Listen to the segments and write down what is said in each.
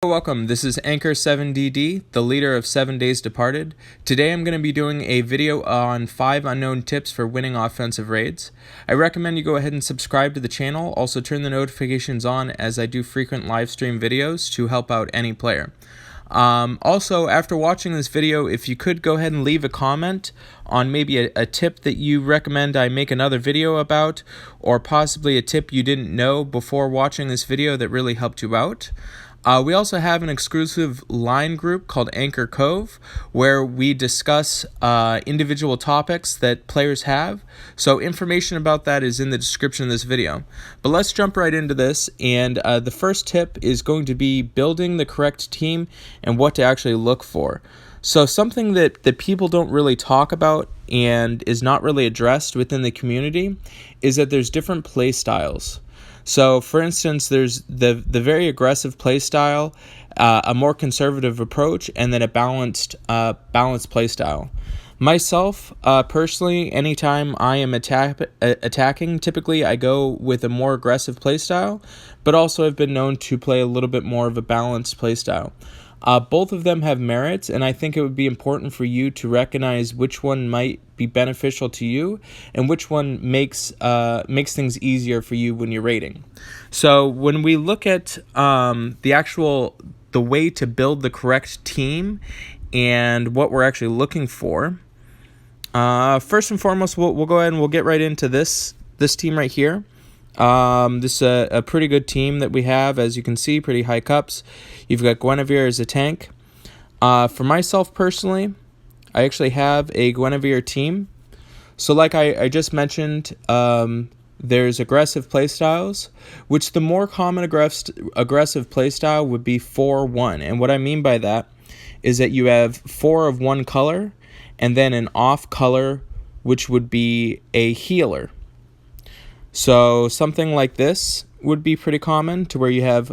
Welcome, this is Anchor7DD, the leader of 7 Days Departed. Today I'm going to be doing a video on 5 unknown tips for winning offensive raids. I recommend you go ahead and subscribe to the channel, also turn the notifications on as I do frequent live stream videos to help out any player. Also, after watching this video, if you could go ahead and leave a comment on maybe a tip that you recommend I make another video about, or possibly a tip you didn't know before watching this video that really helped you out. We also have an exclusive line group called Anchor COVE, where we discuss individual topics that players have. So information about that is in the description of this video. But let's jump right into this, and the first tip is going to be building the correct team and what to actually look for. So something that people don't really talk about and is not really addressed within the community is that there's different play styles. So, for instance, there's the very aggressive play style, a more conservative approach, and then a balanced play style. Myself, personally, anytime I am attacking, typically I go with a more aggressive play style, but also I've been known to play a little bit more of a balanced play style. Both of them have merits, and I think it would be important for you to recognize which one might be beneficial to you and which one makes things easier for you when you're raiding. So when we look at the way to build the correct team and what we're actually looking for, first and foremost, we'll go ahead and we'll get right into this team right here. This is a pretty good team that we have, as you can see, pretty high cups. You've got Guinevere as a tank. For myself personally, I actually have a Guinevere team. So like I just mentioned, there's aggressive playstyles, which the more common aggressive playstyle would be 4-1. And what I mean by that is that you have 4 of one color and then an off color, which would be a healer. So something like this would be pretty common, to where you have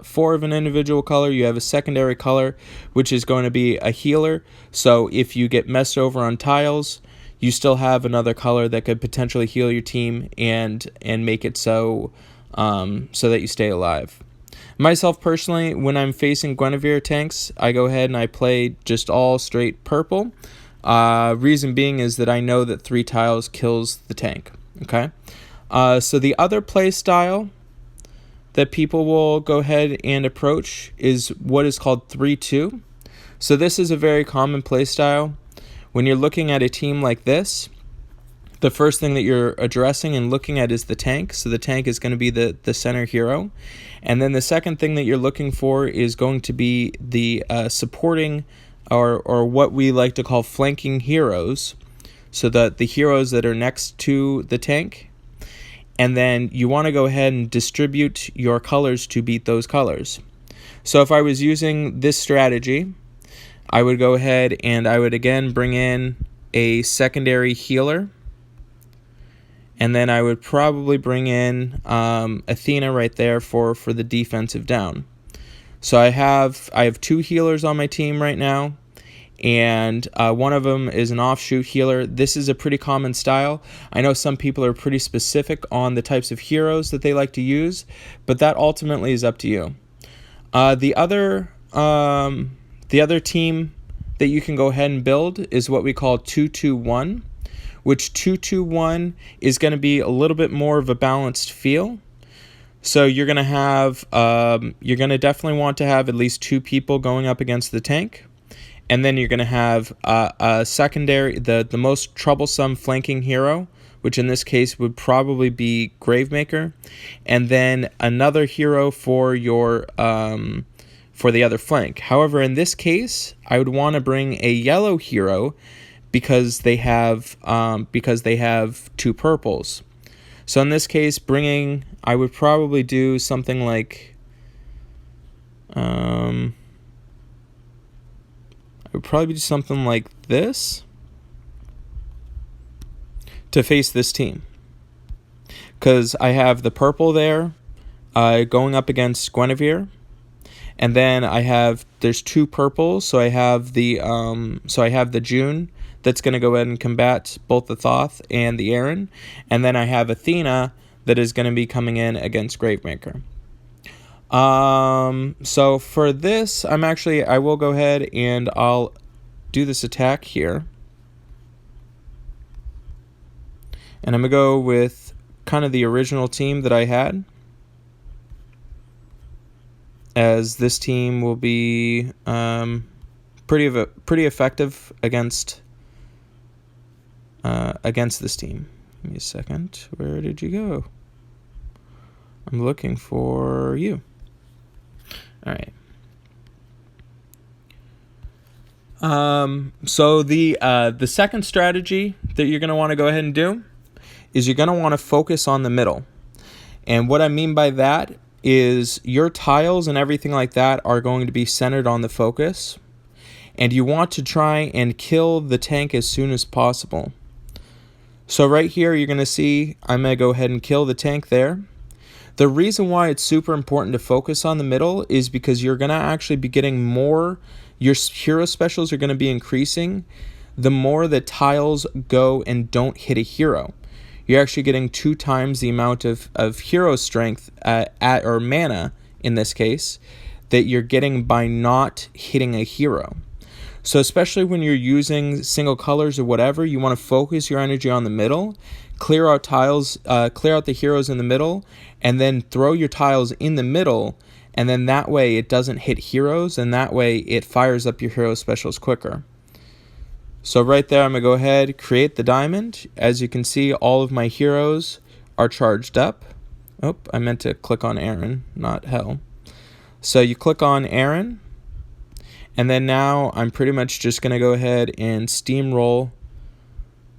4 of an individual color, you have a secondary color, which is going to be a healer. So if you get messed over on tiles, you still have another color that could potentially heal your team and make it so that you stay alive. Myself personally, when I'm facing Guinevere tanks, I go ahead and I play just all straight purple. Reason being is that I know that 3 tiles kills the tank. Okay. So the other play style that people will go ahead and approach is what is called 3-2. So this is a very common play style. When you're looking at a team like this, the first thing that you're addressing and looking at is the tank. So the tank is going to be the center hero. And then the second thing that you're looking for is going to be the supporting or what we like to call flanking heroes. So the heroes that are next to the tank. And then you want to go ahead and distribute your colors to beat those colors. So if I was using this strategy, I would go ahead and I would again bring in a secondary healer. And then I would probably bring in Athena right there for the defensive down. So I have 2 healers on my team right now. And one of them is an offshoot healer. This is a pretty common style. I know some people are pretty specific on the types of heroes that they like to use, but that ultimately is up to you. The other team that you can go ahead and build is what we call 2-2-1, which 2-2-1 is going to be a little bit more of a balanced feel. So you're going to definitely want to have at least 2 people going up against the tank. And then you're going to have a secondary, the most troublesome flanking hero, which in this case would probably be Gravemaker, and then another hero for your for the other flank. However, in this case, I would want to bring a yellow hero because they have 2 purples. So in this case, I would probably do something like this to face this team, because I have the purple there going up against Guinevere, and then there's 2 purples, so I have the June that's going to go ahead and combat both the Thoth and the Aaron, and then I have Athena that is going to be coming in against Gravemaker. So for this, I will go ahead and I'll do this attack here. And I'm going to go with kind of the original team that I had, as this team will be pretty effective against this team. Give me a second. Where did you go? I'm looking for you. All right. So the second strategy that you're going to want to go ahead and do is you're going to want to focus on the middle. And what I mean by that is your tiles and everything like that are going to be centered on the focus. And you want to try and kill the tank as soon as possible. So right here, you're going to see I'm going to go ahead and kill the tank there. The reason why it's super important to focus on the middle is because you're going to actually be getting more, your hero specials are going to be increasing the more the tiles go and don't hit a hero. You're actually getting 2 times the amount of hero strength or mana, in this case, that you're getting by not hitting a hero. So especially when you're using single colors or whatever, you want to focus your energy on the middle, clear out tiles, clear out the heroes in the middle, and then throw your tiles in the middle, and then that way it doesn't hit heroes, and that way it fires up your hero specials quicker. So right there, I'm going to go ahead, create the diamond. As you can see, all of my heroes are charged up. Oh, I meant to click on Aaron, not Hell. So you click on Aaron, and then now I'm pretty much just going to go ahead and steamroll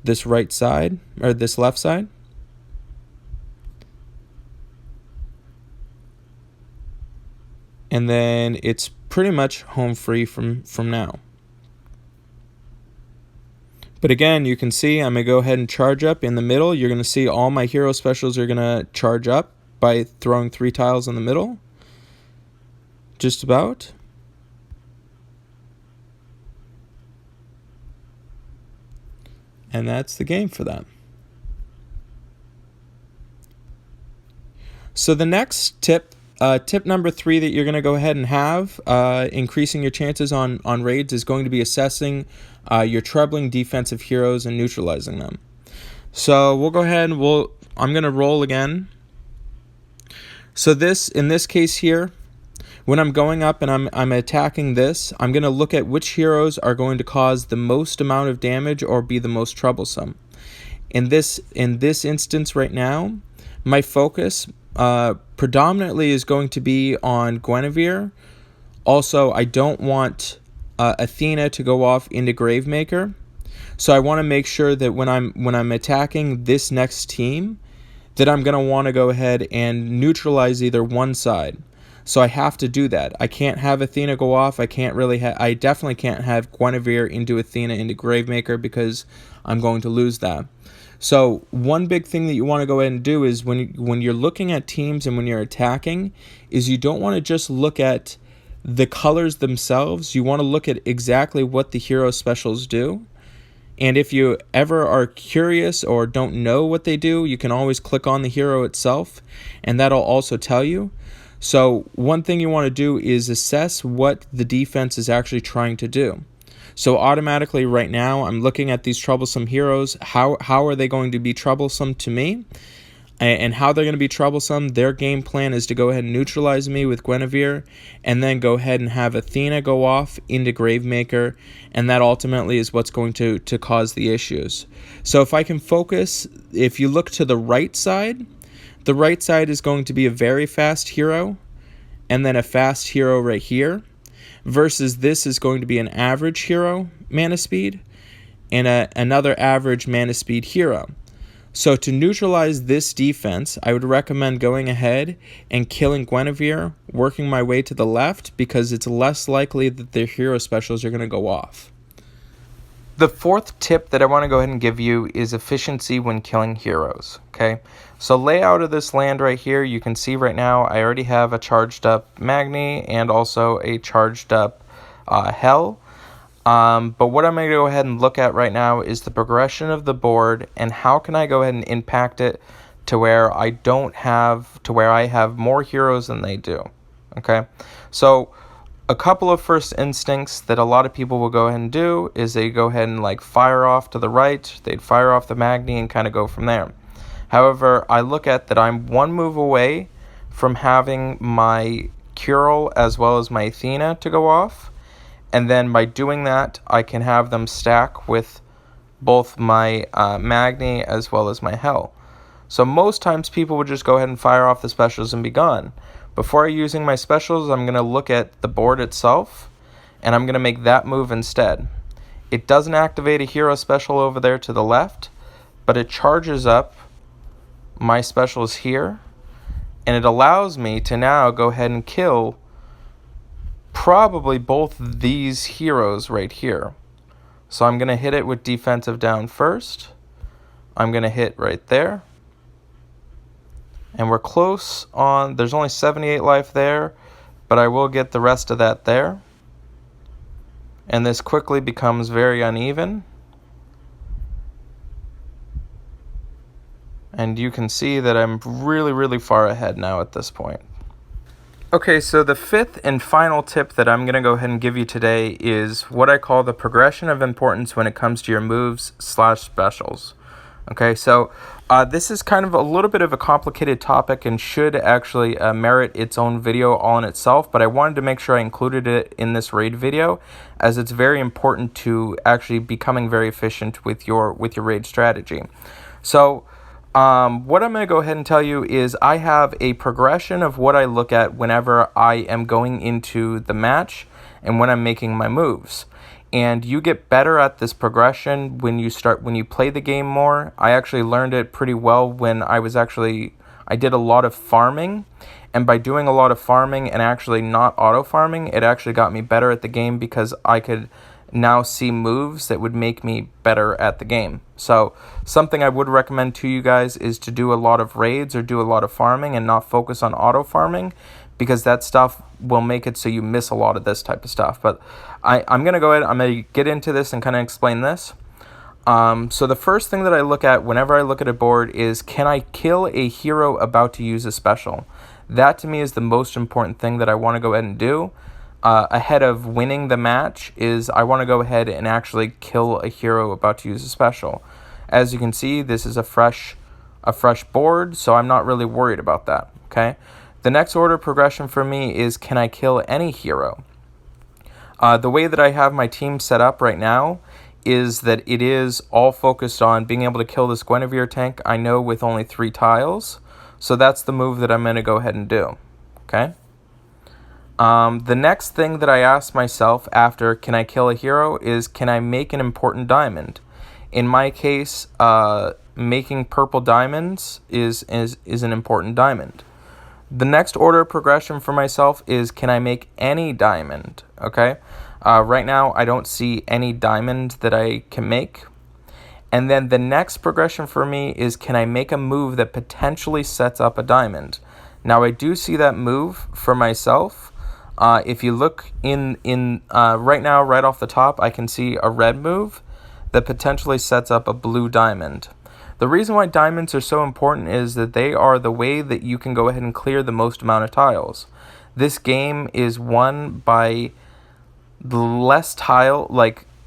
this right side, or this left side. And then it's pretty much home free from now. But again, you can see I'm going to go ahead and charge up in the middle. You're going to see all my hero specials are going to charge up by throwing 3 tiles in the middle. Just about. And that's the game for that. So the next tip, tip number 3 that you're going to go ahead and have, increasing your chances on raids, is going to be assessing your trebling defensive heroes and neutralizing them. So we'll go ahead and I'm going to roll again. So in this case here, when I'm going up and I'm attacking this, I'm going to look at which heroes are going to cause the most amount of damage or be the most troublesome. In this instance right now, my focus predominantly is going to be on Guinevere. Also, I don't want Athena to go off into Gravemaker. So I want to make sure that when I'm attacking this next team, that I'm going to want to go ahead and neutralize either one side. So I have to do that. I can't have Athena go off. I definitely can't have Guinevere into Athena into Gravemaker, because I'm going to lose that. So one big thing that you want to go ahead and do is when you're looking at teams and when you're attacking, is you don't want to just look at the colors themselves. You want to look at exactly what the hero specials do. And if you ever are curious or don't know what they do, you can always click on the hero itself, and that'll also tell you. So one thing you want to do is assess what the defense is actually trying to do. So automatically right now, I'm looking at these troublesome heroes. How are they going to be troublesome to me? And how they're going to be troublesome, their game plan is to go ahead and neutralize me with Guinevere, and then go ahead and have Athena go off into Gravemaker, and that ultimately is what's going to cause the issues. So if I can focus, if you look to the right side is going to be a very fast hero, and then a fast hero right here, versus this is going to be an average hero mana speed, and another average mana speed hero. So to neutralize this defense, I would recommend going ahead and killing Guinevere, working my way to the left, because it's less likely that their hero specials are going to go off. The fourth tip that I want to go ahead and give you is efficiency when killing heroes. Okay, so layout of this land right here, you can see right now I already have a charged up Magni and also a charged up Hell. But what I'm going to go ahead and look at right now is the progression of the board, and how can I go ahead and impact it to where I have more heroes than they do. Okay, so a couple of first instincts that a lot of people will go ahead and do is they go ahead and like fire off to the right, they'd fire off the Magni and kind of go from there. However, I look at that I'm one move away from having my Curel as well as my Athena to go off, and then by doing that, I can have them stack with both my Magni as well as my Hell. So most times people would just go ahead and fire off the specials and be gone. Before using my specials, I'm going to look at the board itself, and I'm going to make that move instead. It doesn't activate a hero special over there to the left, but it charges up my specials here, and it allows me to now go ahead and kill probably both these heroes right here. So I'm going to hit it with defensive down first. I'm going to hit right there. And we're close on, there's only 78 life there, but I will get the rest of that there. And this quickly becomes very uneven. And you can see that I'm really, really far ahead now at this point. Okay, so the fifth and final tip that I'm going to go ahead and give you today is what I call the progression of importance when it comes to your moves / specials. Okay, so this is kind of a little bit of a complicated topic and should actually merit its own video all in itself, but I wanted to make sure I included it in this raid video as it's very important to actually becoming very efficient with your raid strategy. So what I'm going to go ahead and tell you is I have a progression of what I look at whenever I am going into the match and when I'm making my moves. And you get better at this progression when you play the game more. I actually learned it pretty well when I did a lot of farming. And by doing a lot of farming and actually not auto farming, it actually got me better at the game because I could now see moves that would make me better at the game. So something I would recommend to you guys is to do a lot of raids or do a lot of farming and not focus on auto farming, because that stuff will make it so you miss a lot of this type of stuff. But I'm going to go ahead, I'm going to get into this and kind of explain this. So the first thing that I look at whenever I look at a board is, can I kill a hero about to use a special? That to me is the most important thing that I want to go ahead and do. Ahead of winning the match is I want to go ahead and actually kill a hero about to use a special. As you can see, this is a fresh board, so I'm not really worried about that, okay? The next order of progression for me is, can I kill any hero? The way that I have my team set up right now is that it is all focused on being able to kill this Guinevere tank, I know, with only 3 tiles. So that's the move that I'm going to go ahead and do, okay? The next thing that I ask myself after can I kill a hero is, can I make an important diamond? In my case, making purple diamonds is an important diamond. The next order of progression for myself is, can I make any diamond? Okay. Right now, I don't see any diamond that I can make. And then the next progression for me is, can I make a move that potentially sets up a diamond? Now, I do see that move for myself. If you look in right now, right off the top, I can see a red move that potentially sets up a blue diamond. The reason why diamonds are so important is that they are the way that you can go ahead and clear the most amount of tiles. This game is won by the less tile,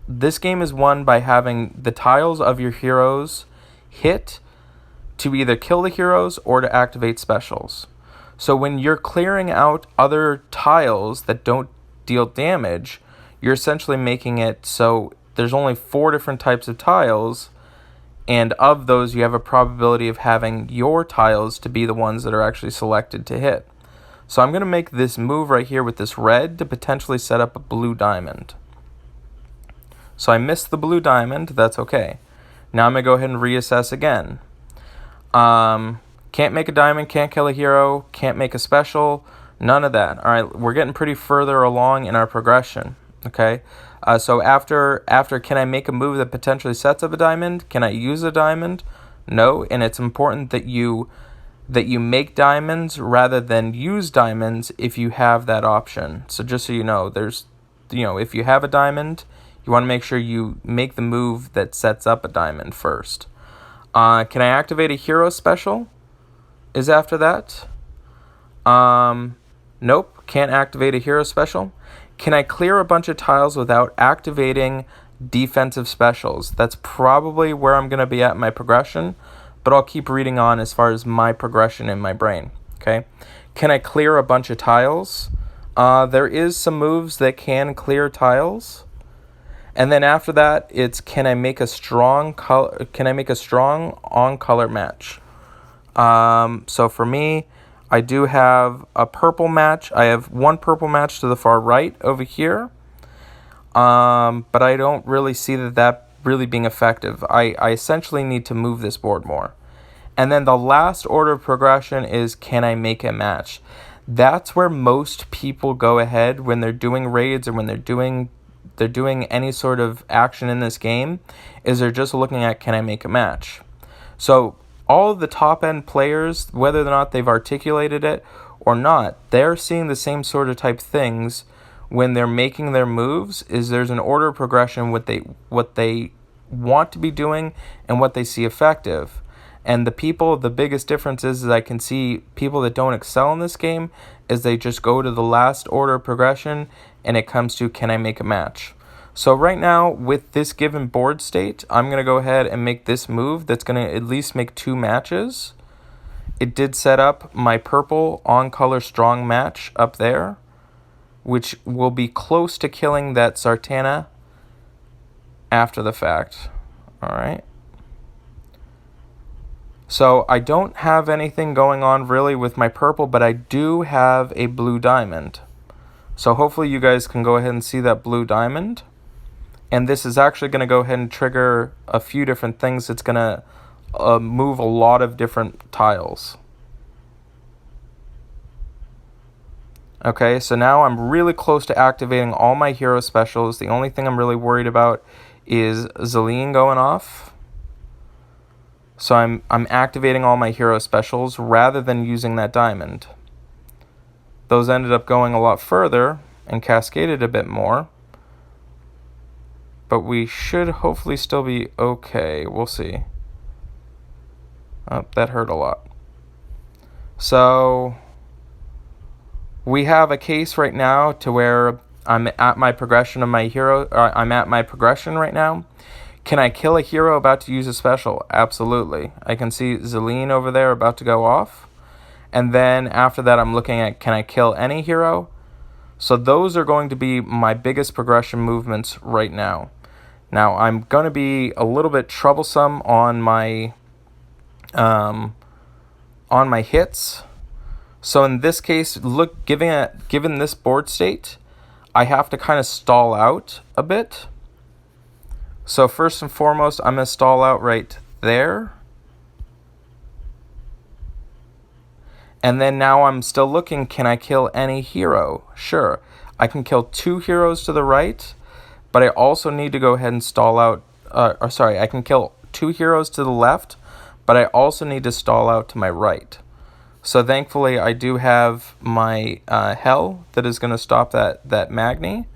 this game is won by having the tiles of your heroes hit to either kill the heroes or to activate specials. So when you're clearing out other tiles that don't deal damage, you're essentially making it so there's only 4 different types of tiles, and of those you have a probability of having your tiles to be the ones that are actually selected to hit. So I'm going to make this move right here with this red to potentially set up a blue diamond. So I missed the blue diamond, that's okay. Now I'm going to go ahead and reassess again. Can't make a diamond, can't kill a hero, can't make a special, none of that. All right, we're getting pretty further along in our progression, okay? So after can I make a move that potentially sets up a diamond? Can I use a diamond? No, and it's important that you make diamonds rather than use diamonds if you have that option. So just so you know, if you have a diamond, you want to make sure you make the move that sets up a diamond first. Can I activate a hero special? Is after that? Nope. Can't activate a hero special. Can I clear a bunch of tiles without activating defensive specials? That's probably where I'm going to be at in my progression, but I'll keep reading on as far as my progression in my brain. Okay. Can I clear a bunch of tiles? There is some moves that can clear tiles. And then after that, it's can I make a strong on color match? So for me, I do have a purple match. I have one purple match to the far right over here. But I don't really see that really being effective. I essentially need to move this board more. And then the last order of progression is can I make a match? That's where most people go ahead when they're doing raids or when they're doing any sort of action in this game, is they're just looking at can I make a match? So all of the top end players, whether or not they've articulated it or not, they're seeing the same sort of type things when they're making their moves. Is there's an order of progression what they want to be doing and what they see effective. And the biggest difference is I can see people that don't excel in this game is they just go to the last order of progression and it comes to can I make a match? So right now with this given board state, I'm going to go ahead and make this move that's going to at least make 2 matches. It did set up my purple on color strong match up there, which will be close to killing that Sartana after the fact. All right. So I don't have anything going on really with my purple, but I do have a blue diamond. So hopefully you guys can go ahead and see that blue diamond. And this is actually going to go ahead and trigger a few different things. It's going to move a lot of different tiles. Okay, so now I'm really close to activating all my hero specials. The only thing I'm really worried about is Zelene going off. So I'm activating all my hero specials rather than using that diamond. Those ended up going a lot further and cascaded a bit more. But we should hopefully still be okay. We'll see. Oh, that hurt a lot. So we have a case right now to where I'm at my progression of my hero. I'm at my progression right now. Can I kill a hero about to use a special? Absolutely. I can see Zelene over there about to go off. And then after that, I'm looking at can I kill any hero? So those are going to be my biggest progression movements right now. Now, I'm going to be a little bit troublesome on my hits. So in this case, look, given this board state, I have to kind of stall out a bit. So first and foremost, I'm going to stall out right there. And then now I'm still looking, can I kill any hero? Sure. I can kill 2 heroes to the right, but I also need to go ahead and stall out. I can kill 2 heroes to the left, but I also need to stall out to my right. So thankfully, I do have my Hell that is going to stop that Magni.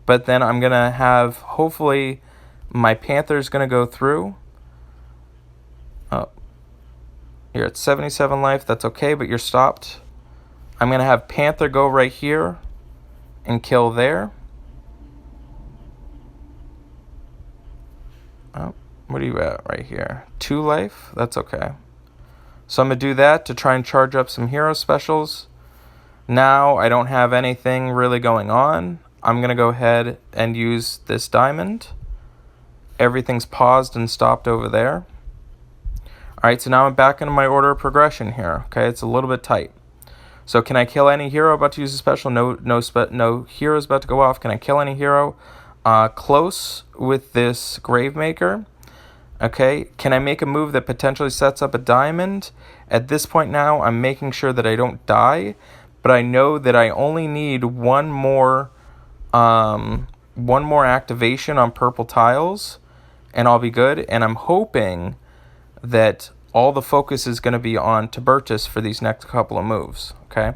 But then I'm going to have, hopefully, my Panther's going to go through. Oh, you're at 77 life. That's okay, but you're stopped. I'm going to have Panther go right here and kill there. Oh, what are you at right here? 2 life? That's okay. So I'm going to do that to try and charge up some hero specials. Now I don't have anything really going on. I'm going to go ahead and use this diamond. Everything's paused and stopped over there. Alright, so now I'm back into my order of progression here. Okay, it's a little bit tight. So can I kill any hero about to use a special? No hero's about to go off. Can I kill any hero? Close with this Gravemaker. Okay, can I make a move that potentially sets up a diamond? At this point now, I'm making sure that I don't die, but I know that I only need one more activation on purple tiles, and I'll be good. And I'm hoping that all the focus is going to be on Tiburtus for these next couple of moves. Okay.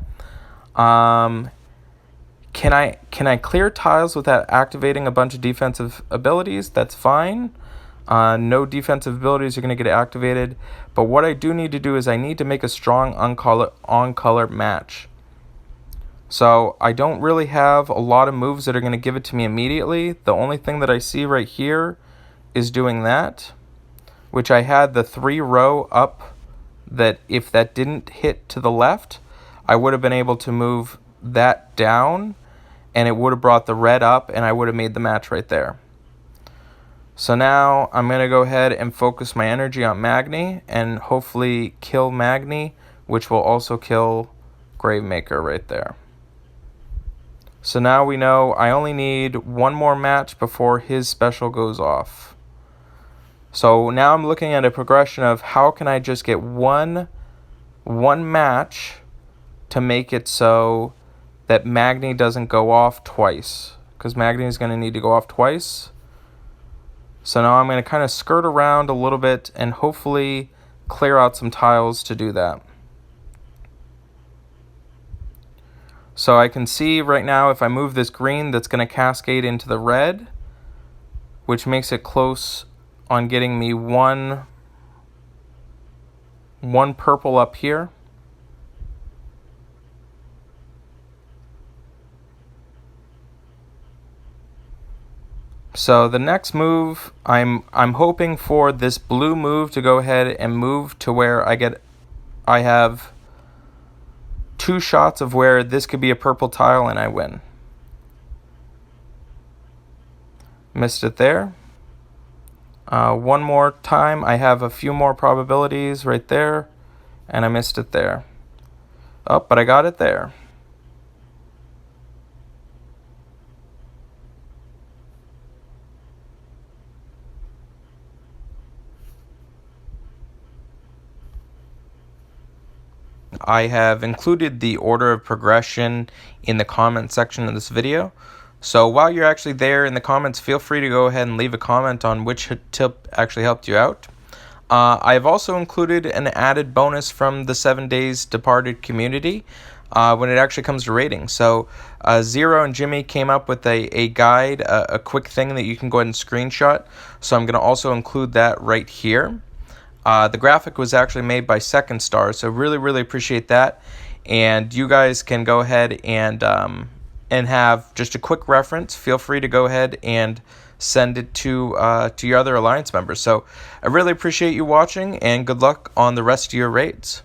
Can I clear tiles without activating a bunch of defensive abilities? That's fine. No defensive abilities are going to get activated. But what I do need to do is I need to make a strong on-color match. So I don't really have a lot of moves that are going to give it to me immediately. The only thing that I see right here is doing that, which I had the 3-row up, that if that didn't hit to the left, I would have been able to move that down and it would have brought the red up and I would have made the match right there. So now I'm going to go ahead and focus my energy on Magni and hopefully kill Magni, which will also kill Gravemaker right there. So now we know I only need one more match before his special goes off. So now I'm looking at a progression of how can I just get one match to make it so that Magni doesn't go off twice. Because Magni is going to need to go off twice. So now I'm going to kind of skirt around a little bit and hopefully clear out some tiles to do that. So I can see right now if I move this green, that's going to cascade into the red, which makes it close on getting me one purple up here. So the next move, I'm hoping for this blue move to go ahead and move to where I have 2 shots of where this could be a purple tile and I win. Missed it there. One more time, I have a few more probabilities right there, and I missed it there. Oh, but I got it there. I have included the order of progression in the comment section of this video. So while you're actually there in the comments, feel free to go ahead and leave a comment on which tip actually helped you out. I have also included an added bonus from the 7 Days Departed community when it actually comes to rating. So Zero and Jimmy came up with a guide, a quick thing that you can go ahead and screenshot. So I'm going to also include that right here. The graphic was actually made by Second Star, so really appreciate that. And you guys can go ahead and have just a quick reference. Feel free to go ahead and send it to your other Alliance members. So I really appreciate you watching, and good luck on the rest of your raids.